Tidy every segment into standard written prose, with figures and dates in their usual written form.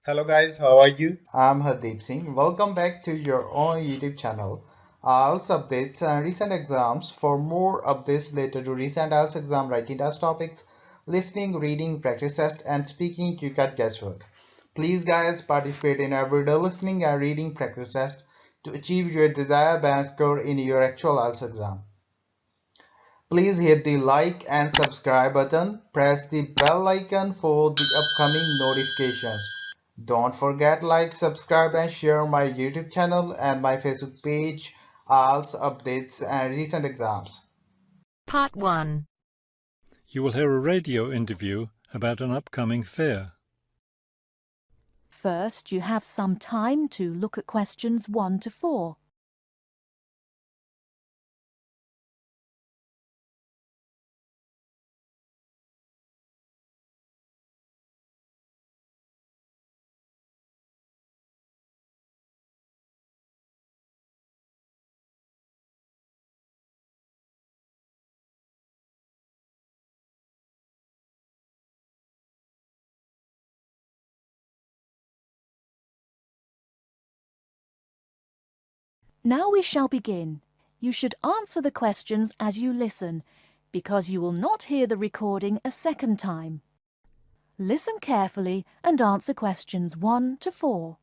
Hello guys, how are you? I'm Hardeep Singh. Welcome back to your own YouTube channel. IELTS updates and recent exams. For more updates related to recent IELTS exam writing test topics, listening, reading, practice test, and speaking, you got guesswork. Please, guys, participate in everyday listening and reading practice test to achieve your desired band score in your actual IELTS exam. Please hit the like and subscribe button. Press the bell icon for the upcoming notifications. Don't forget like, subscribe and share my YouTube channel and my Facebook page, IELTS updates and recent exams. Part 1. You will hear a radio interview about an upcoming fair. First, you have some time to look at questions 1 to 4. Now we shall begin. You should answer the questions as you listen, because you will not hear the recording a second time. Listen carefully and answer questions 1 to 4.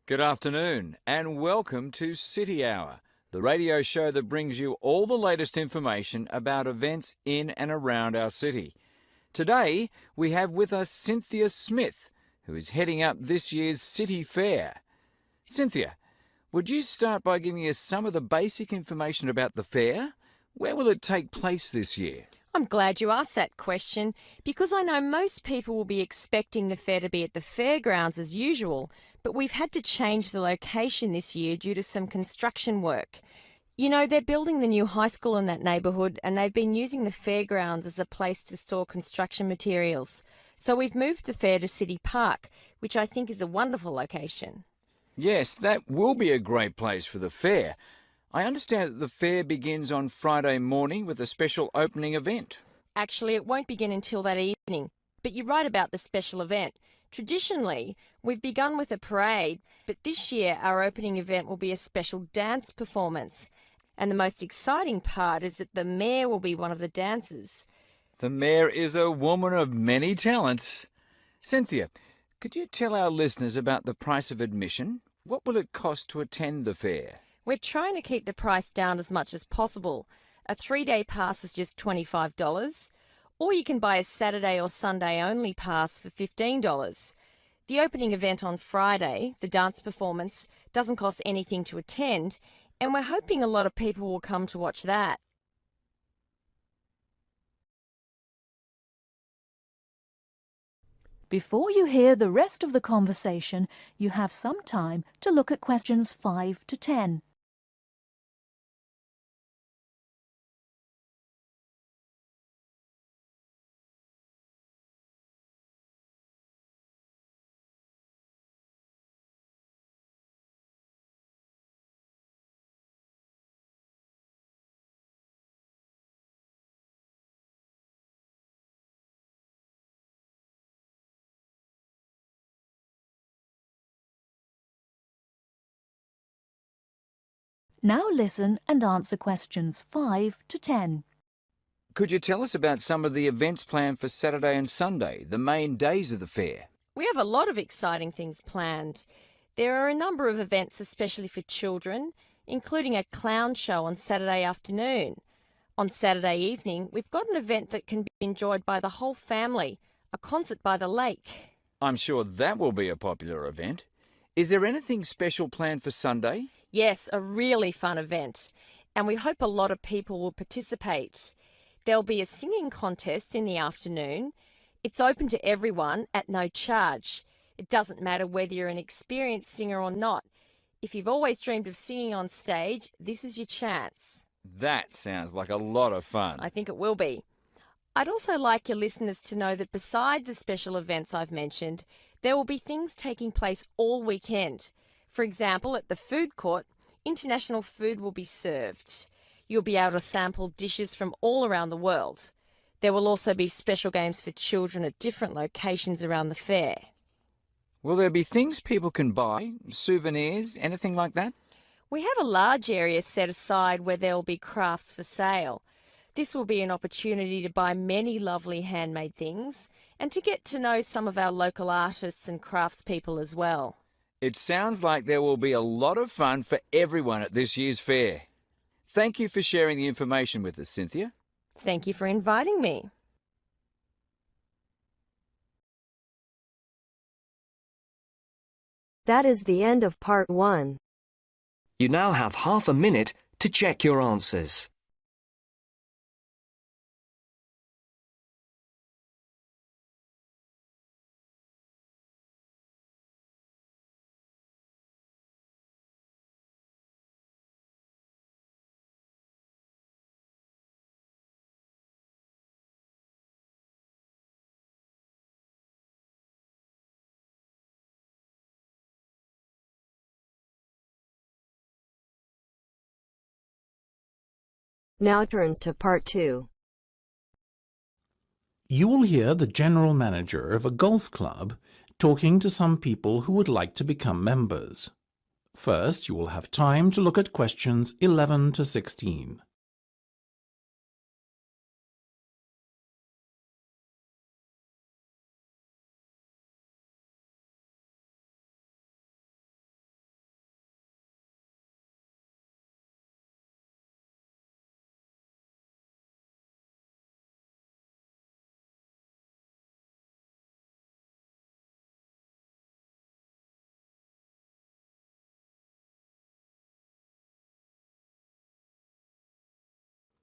Good afternoon and welcome to City Hour, the radio show that brings you all the latest information about events in and around our city. Today we have with us Cynthia Smith, who is heading up this year's City Fair. Cynthia, would you start by giving us some of the basic information about the fair? Where will it take place this year? I'm glad you asked that question because I know most people will be expecting the fair to be at the fairgrounds as usual, but we've had to change the location this year due to some construction work. You know, they're building the new high school in that neighbourhood and they've been using the fairgrounds as a place to store construction materials. So we've moved the fair to City Park, which I think is a wonderful location. Yes, that will be a great place for the fair. I understand that the fair begins on Friday morning with a special opening event. Actually, it won't begin until that evening, but you're right about the special event. Traditionally, we've begun with a parade, but this year our opening event will be a special dance performance. And the most exciting part is that the mayor will be one of the dancers. The mayor is a woman of many talents. Cynthia, could you tell our listeners about the price of admission? What will it cost to attend the fair? We're trying to keep the price down as much as possible. A 3-day pass is just $25, or you can buy a Saturday or Sunday only pass for $15. The opening event on Friday, the dance performance, doesn't cost anything to attend, and we're hoping a lot of people will come to watch that. Before you hear the rest of the conversation, you have some time to look at questions 5 to 10. Now listen and answer questions 5 to 10. Could you tell us about some of the events planned for Saturday and Sunday, the main days of the fair? We have a lot of exciting things planned. There are a number of events especially for children, including a clown show on Saturday afternoon. On Saturday evening, we've got an event that can be enjoyed by the whole family, a concert by the lake. I'm sure that will be a popular event. Is there anything special planned for Sunday? Yes, a really fun event, and we hope a lot of people will participate. There'll be a singing contest in the afternoon. It's open to everyone at no charge. It doesn't matter whether you're an experienced singer or not. If you've always dreamed of singing on stage, this is your chance. That sounds like a lot of fun. I think it will be. I'd also like your listeners to know that besides the special events I've mentioned, there will be things taking place all weekend. For example, at the food court, international food will be served. You'll be able to sample dishes from all around the world. There will also be special games for children at different locations around the fair. Will there be things people can buy, souvenirs, anything like that? We have a large area set aside where there will be crafts for sale. This will be an opportunity to buy many lovely handmade things and to get to know some of our local artists and craftspeople as well. It sounds like there will be a lot of fun for everyone at this year's fair. Thank you for sharing the information with us, Cynthia. Thank you for inviting me. That is the end of part 1. You now have half a minute to check your answers. Now turns to part 2. You will hear the general manager of a golf club talking to some people who would like to become members. First, you will have time to look at questions 11 to 16.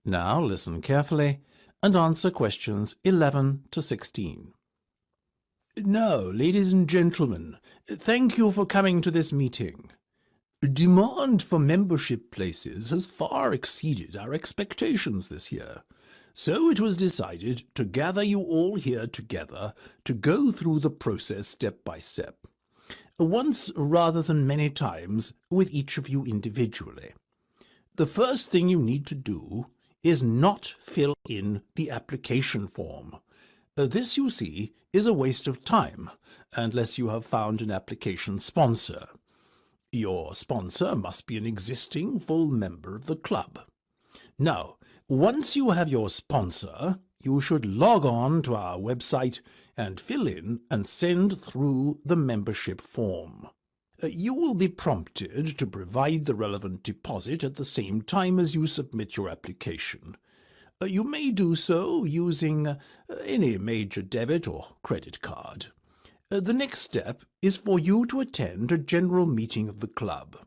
Now listen carefully and answer questions 11 to 16. Now, ladies and gentlemen, thank you for coming to this meeting. Demand for membership places has far exceeded our expectations this year, so it was decided to gather you all here together to go through the process step by step, once rather than many times with each of you individually. The first thing you need to do is not fill in the application form. This, you see, is a waste of time, unless you have found an application sponsor. Your sponsor must be an existing full member of the club. Now, once you have your sponsor, you should log on to our website and fill in and send through the membership form. You will be prompted to provide the relevant deposit at the same time as you submit your application. You may do so using any major debit or credit card. The next step is for you to attend a general meeting of the club.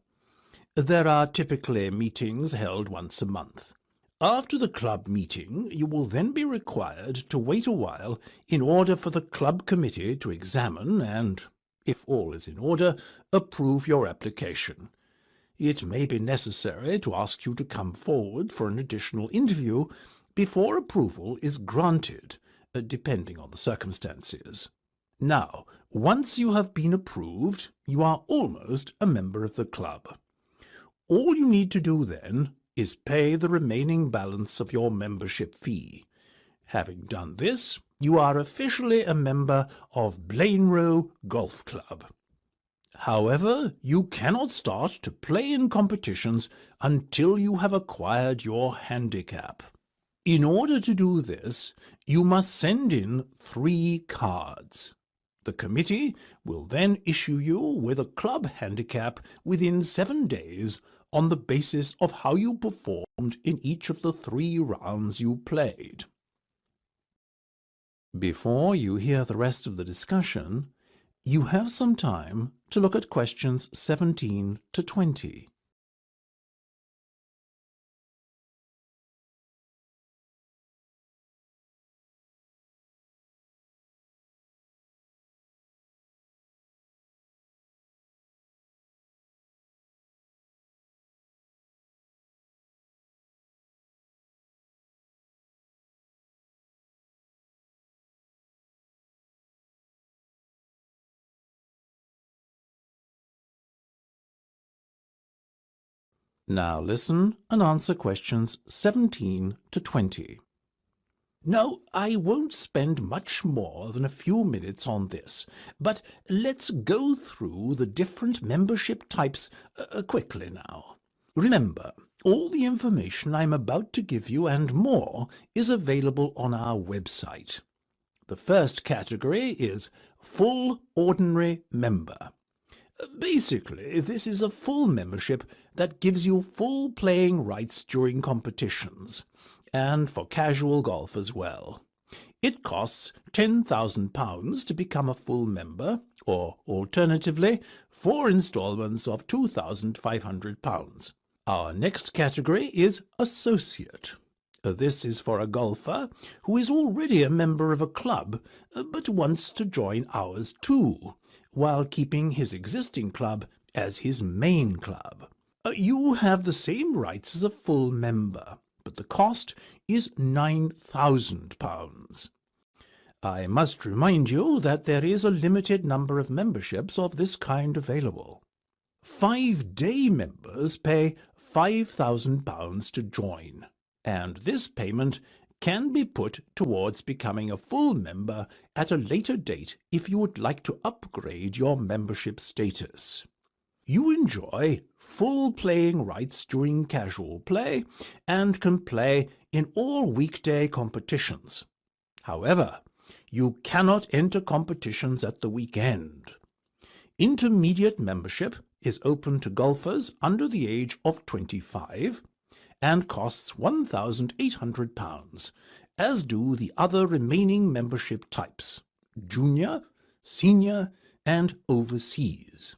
There are typically meetings held once a month. After the club meeting, you will then be required to wait a while in order for the club committee to examine and, if all is in order, approve your application. It may be necessary to ask you to come forward for an additional interview before approval is granted, depending on the circumstances. Now, once you have been approved, you are almost a member of the club. All you need to do then is pay the remaining balance of your membership fee. Having done this, you are officially a member of Blainrow Golf Club. However, you cannot start to play in competitions until you have acquired your handicap. In order to do this, you must send in 3 cards. The committee will then issue you with a club handicap within 7 days on the basis of how you performed in each of the 3 rounds you played. Before you hear the rest of the discussion, you have some time to look at questions 17 to 20. Now listen and answer questions 17 to 20. Now, I won't spend much more than a few minutes on this, but let's go through the different membership types quickly now. Remember, all the information I'm about to give you and more is available on our website. The first category is Full Ordinary Member. Basically, this is a full membership that gives you full playing rights during competitions, and for casual golf as well. It costs £10,000 to become a full member, or alternatively, 4 instalments of £2,500. Our next category is Associate. This is for a golfer who is already a member of a club but wants to join ours too, while keeping his existing club as his main club. You have the same rights as a full member, but the cost is £9,000. I must remind you that there is a limited number of memberships of this kind available. 5-day members pay £5,000 to join, and this payment can be put towards becoming a full member at a later date if you would like to upgrade your membership status. You enjoy full playing rights during casual play and can play in all weekday competitions. However, you cannot enter competitions at the weekend. Intermediate membership is open to golfers under the age of 25 and costs £1,800, as do the other remaining membership types: junior, senior, and overseas.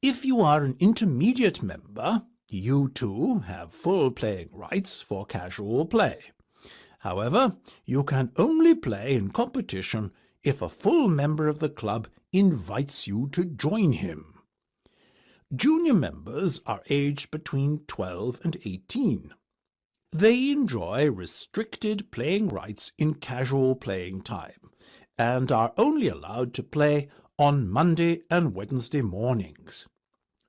If you are an intermediate member, you too have full playing rights for casual play. However, you can only play in competition if a full member of the club invites you to join him. Junior members are aged between 12 and 18. They enjoy restricted playing rights in casual playing time and are only allowed to play on Monday and Wednesday mornings.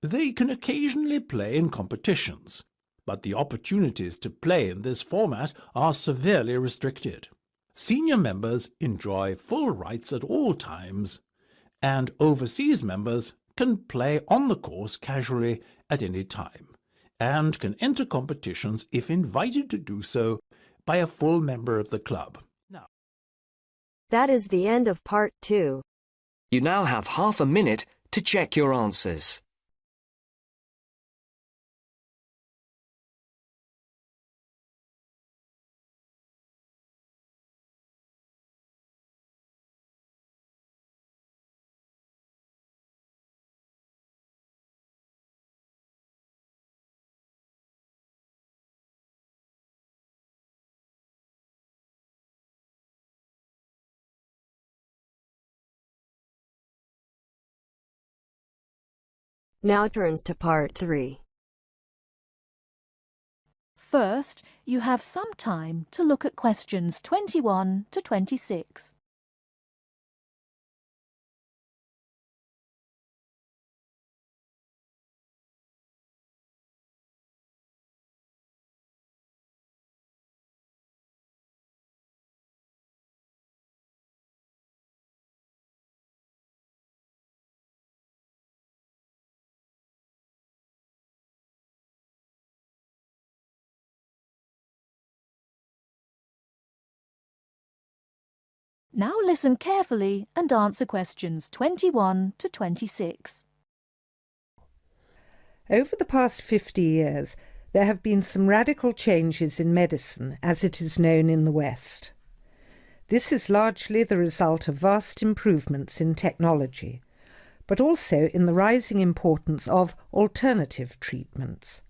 They can occasionally play in competitions, but the opportunities to play in this format are severely restricted. Senior members enjoy full rights at all times, and overseas members can play on the course casually at any time, and can enter competitions if invited to do so by a full member of the club. That is the end of part 2. You now have half a minute to check your answers. Now turns to part 3. First, you have some time to look at questions 21 to 26. Now listen carefully and answer questions 21 to 26. Over the past 50 years, there have been some radical changes in medicine as it is known in the West. This is largely the result of vast improvements in technology, but also in the rising importance of alternative treatments.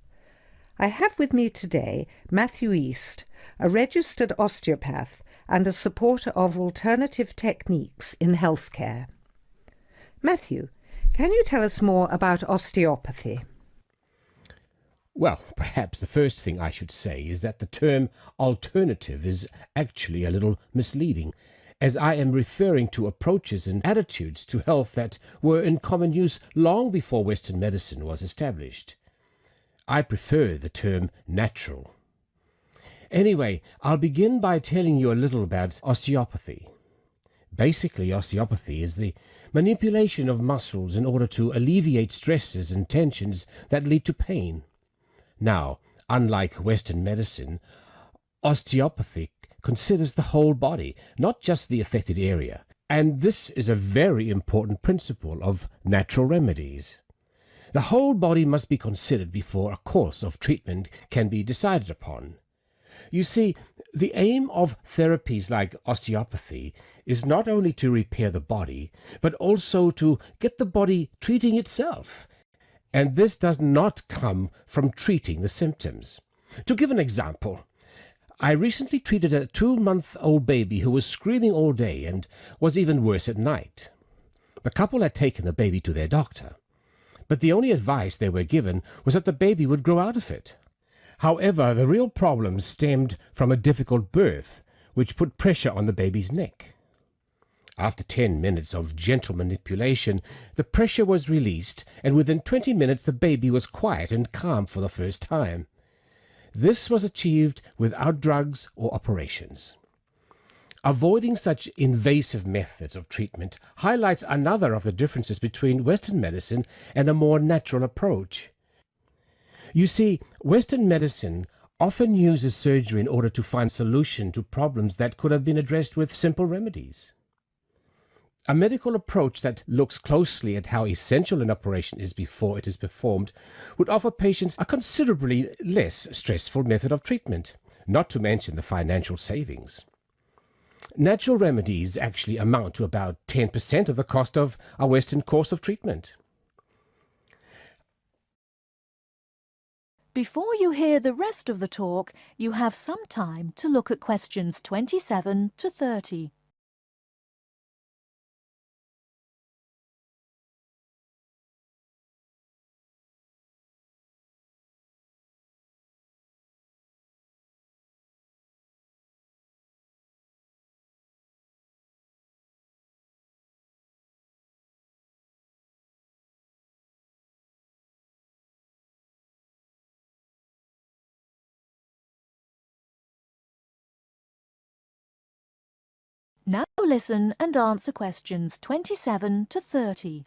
I have with me today Matthew East, a registered osteopath and a supporter of alternative techniques in healthcare. Matthew, can you tell us more about osteopathy? Well, perhaps the first thing I should say is that the term alternative is actually a little misleading, as I am referring to approaches and attitudes to health that were in common use long before Western medicine was established. I prefer the term natural. Anyway, I'll begin by telling you a little about osteopathy. Basically, osteopathy is the manipulation of muscles in order to alleviate stresses and tensions that lead to pain. Now, unlike Western medicine, osteopathy considers the whole body, not just the affected area, and this is a very important principle of natural remedies. The whole body must be considered before a course of treatment can be decided upon. You see, the aim of therapies like osteopathy is not only to repair the body, but also to get the body treating itself. And this does not come from treating the symptoms. To give an example, I recently treated a 2-month-old baby who was screaming all day and was even worse at night. The couple had taken the baby to their doctor, but the only advice they were given was that the baby would grow out of it. However, the real problem stemmed from a difficult birth, which put pressure on the baby's neck. After 10 minutes of gentle manipulation, the pressure was released, and within 20 minutes the baby was quiet and calm for the first time. This was achieved without drugs or operations. Avoiding such invasive methods of treatment highlights another of the differences between Western medicine and a more natural approach. You see, Western medicine often uses surgery in order to find a solution to problems that could have been addressed with simple remedies. A medical approach that looks closely at how essential an operation is before it is performed would offer patients a considerably less stressful method of treatment, not to mention the financial savings. Natural remedies actually amount to about 10% of the cost of a Western course of treatment. Before you hear the rest of the talk, you have some time to look at questions 27 to 30. Now listen and answer questions 27 to 30.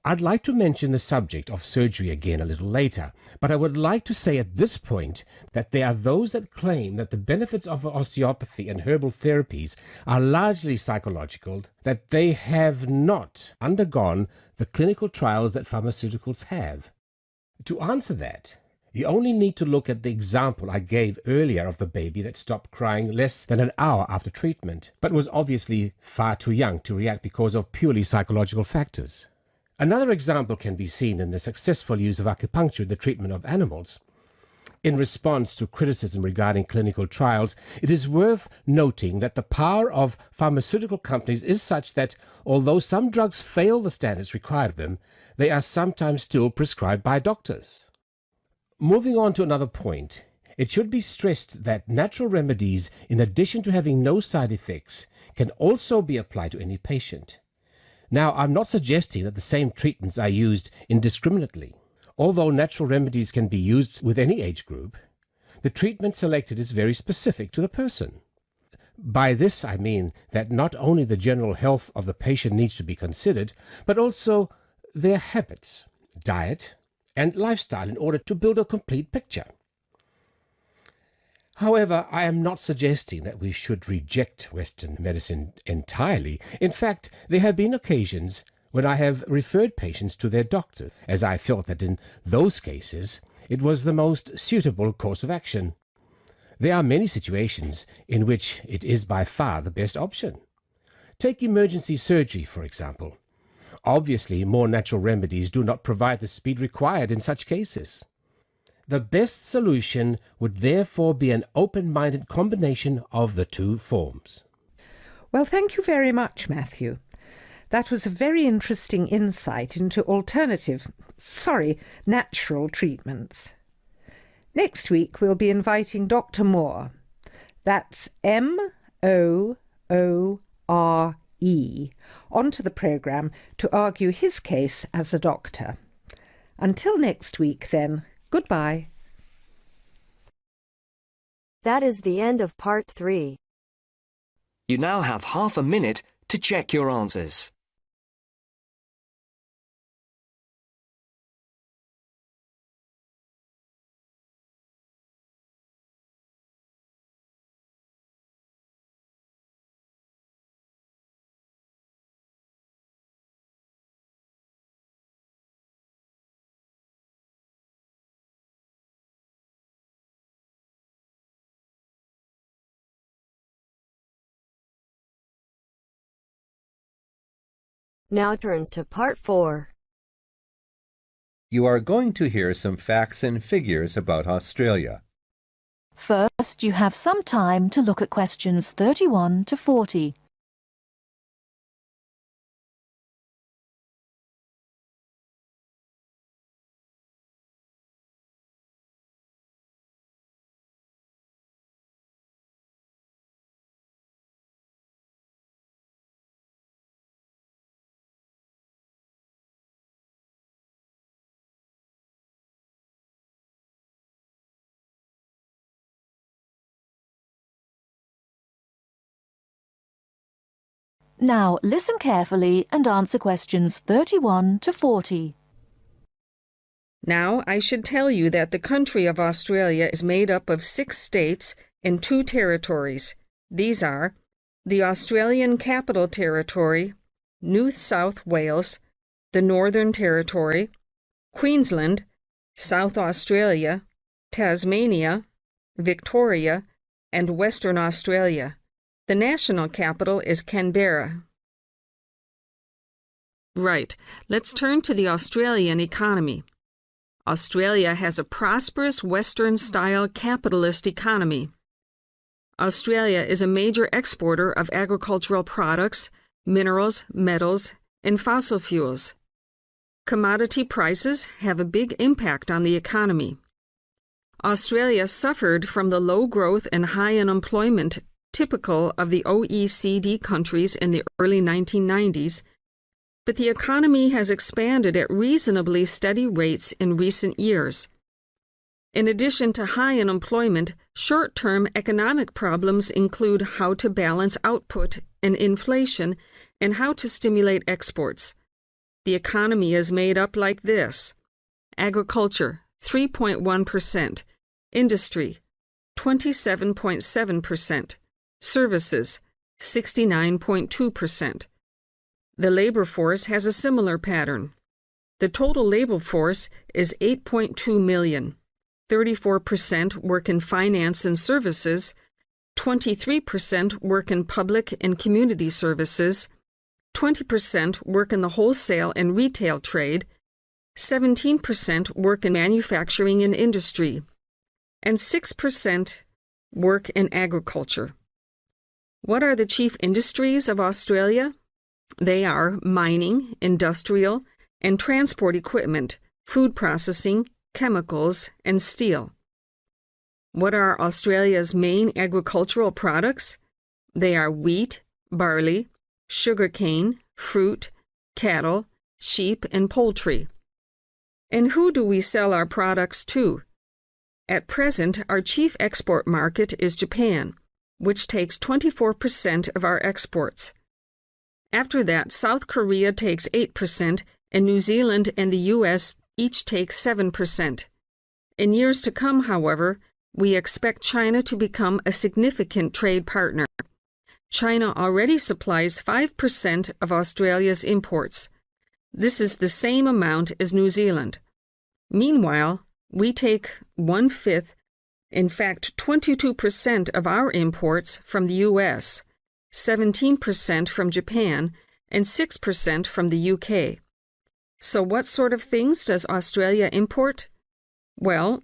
I'd like to mention the subject of surgery again a little later, but I would like to say at this point that there are those that claim that the benefits of osteopathy and herbal therapies are largely psychological, that they have not undergone the clinical trials that pharmaceuticals have. To answer that, you only need to look at the example I gave earlier of the baby that stopped crying less than an hour after treatment, but was obviously far too young to react because of purely psychological factors. Another example can be seen in the successful use of acupuncture in the treatment of animals. In response to criticism regarding clinical trials, it is worth noting that the power of pharmaceutical companies is such that, although some drugs fail the standards required of them, they are sometimes still prescribed by doctors. Moving on to another point, it should be stressed that natural remedies, in addition to having no side effects, can also be applied to any patient. Now, I'm not suggesting that the same treatments are used indiscriminately. Although natural remedies can be used with any age group, the treatment selected is very specific to the person. By this I mean that not only the general health of the patient needs to be considered, but also their habits, diet, and lifestyle in order to build a complete picture. However, I am not suggesting that we should reject Western medicine entirely. In fact, there have been occasions when I have referred patients to their doctor, as I felt that in those cases it was the most suitable course of action. There are many situations in which it is by far the best option. Take emergency surgery, for example. Obviously, more natural remedies do not provide the speed required in such cases. The best solution would therefore be an open-minded combination of the two forms. Well, thank you very much, Matthew. That was a very interesting insight into natural treatments. Next week we'll be inviting Dr. Moore. That's Moore, onto the programme to argue his case as a doctor. Until next week, then, goodbye. That is the end of part 3. You now have half a minute to check your answers. Now turns to part 4. You are going to hear some facts and figures about Australia. First, you have some time to look at questions 31 to 40. Now listen carefully and answer questions 31 to 40. Now I should tell you that the country of Australia is made up of 6 states and 2 territories. These are the Australian Capital Territory, New South Wales, the Northern Territory, Queensland, South Australia, Tasmania, Victoria, and Western Australia. The national capital is Canberra. Right, let's turn to the Australian economy. Australia has a prosperous Western-style capitalist economy. Australia is a major exporter of agricultural products, minerals, metals, and fossil fuels. Commodity prices have a big impact on the economy. Australia suffered from the low growth and high unemployment typical of the OECD countries in the early 1990s, but the economy has expanded at reasonably steady rates in recent years. In addition to high unemployment, short-term economic problems include how to balance output and inflation and how to stimulate exports. The economy is made up like this: agriculture, 3.1%, industry, 27.7%, services, 69.2%. The labor force has a similar pattern. The total labor force is 8.2 million. 34% work in finance and services, 23% work in public and community services, 20% work in the wholesale and retail trade, 17% work in manufacturing and industry, and 6% work in agriculture. What are the chief industries of Australia? They are mining, industrial, and transport equipment, food processing, chemicals, and steel. What are Australia's main agricultural products? They are wheat, barley, sugarcane, fruit, cattle, sheep, and poultry. And who do we sell our products to? At present, our chief export market is Japan, which takes 24% of our exports. After that, South Korea takes 8%, and New Zealand and the U.S. each take 7%. In years to come, however, we expect China to become a significant trade partner. China already supplies 5% of Australia's imports. This is the same amount as New Zealand. Meanwhile, we take 1/5, in fact 22% of our imports from the U.S., 17% from Japan, and 6% from the UK. So what sort of things does Australia import? Well,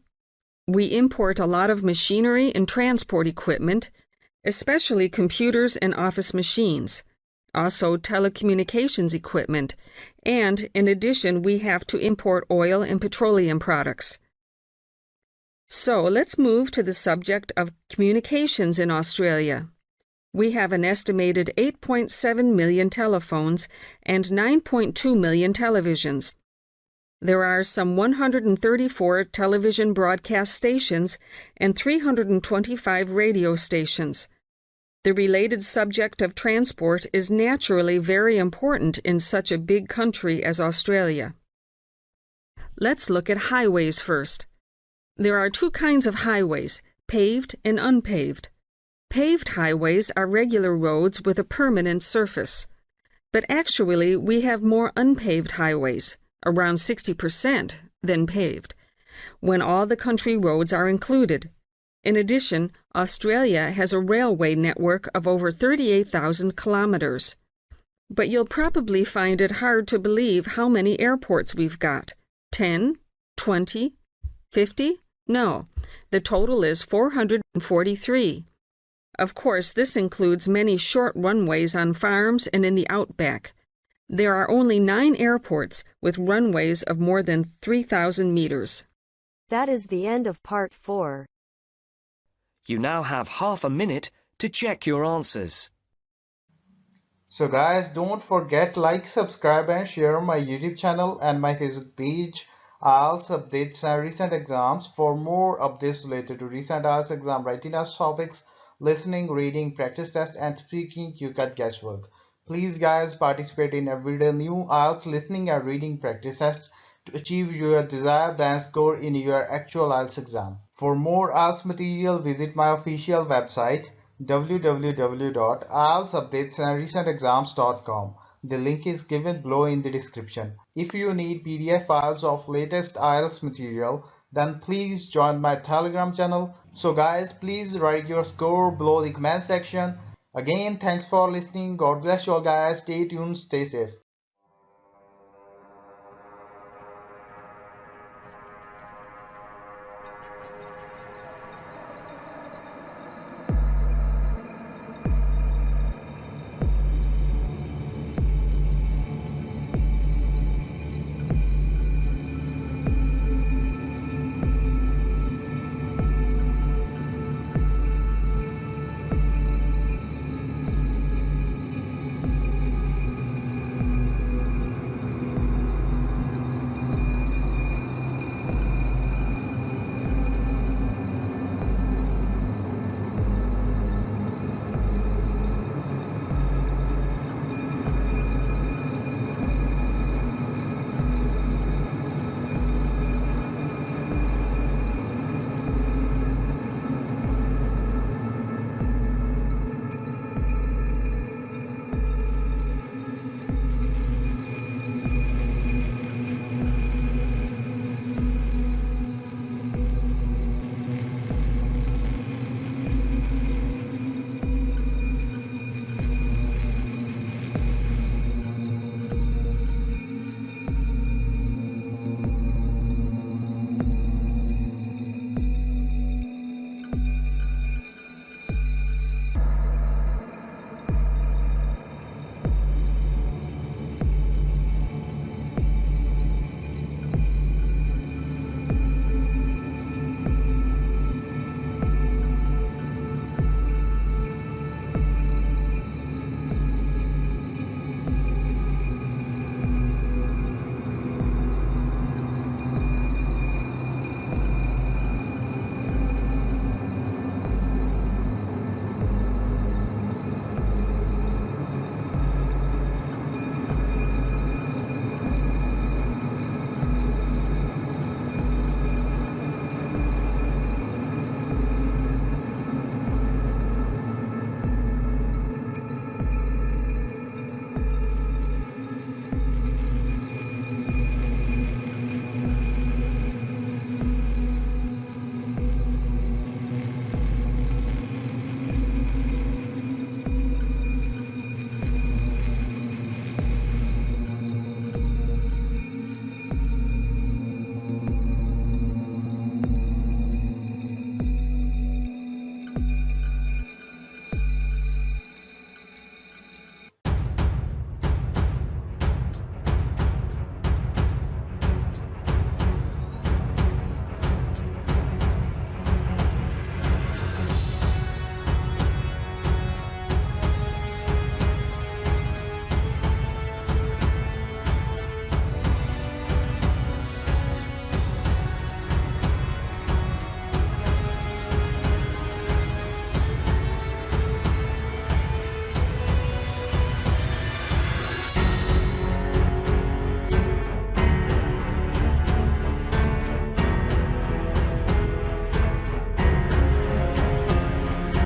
we import a lot of machinery and transport equipment, especially computers and office machines, also telecommunications equipment, and in addition we have to import oil and petroleum products. So let's move to the subject of communications in Australia. We have an estimated 8.7 million telephones and 9.2 million televisions. There are some 134 television broadcast stations and 325 radio stations. The related subject of transport is naturally very important in such a big country as Australia. Let's look at highways first. There are two kinds of highways, paved and unpaved. Paved highways are regular roads with a permanent surface. But actually, we have more unpaved highways, around 60%, than paved, when all the country roads are included. In addition, Australia has a railway network of over 38,000 kilometers. But you'll probably find it hard to believe how many airports we've got. 10? 20? 50? No, the total is 443. Of course, this includes many short runways on farms and in the outback. There are only 9 airports with runways of more than 3,000 meters. That is the end of part 4. You now have half a minute to check your answers. So guys, don't forget like, subscribe and share my YouTube channel and my Facebook page, IELTS updates and recent exams. For more updates related to recent IELTS exam writing test topics, listening, reading, practice test and speaking, you cut guesswork. Please guys, participate in everyday new IELTS listening and reading practice tests to achieve your desired band score in your actual IELTS exam. For more IELTS material, visit my official website www.ieltsupdatesandrecentexams.com. The link is given below in the description. If you need PDF files of latest IELTS material, then please join my Telegram channel. So guys, please write your score below the comment section. Again, thanks for listening. God bless you all guys. Stay tuned, stay safe.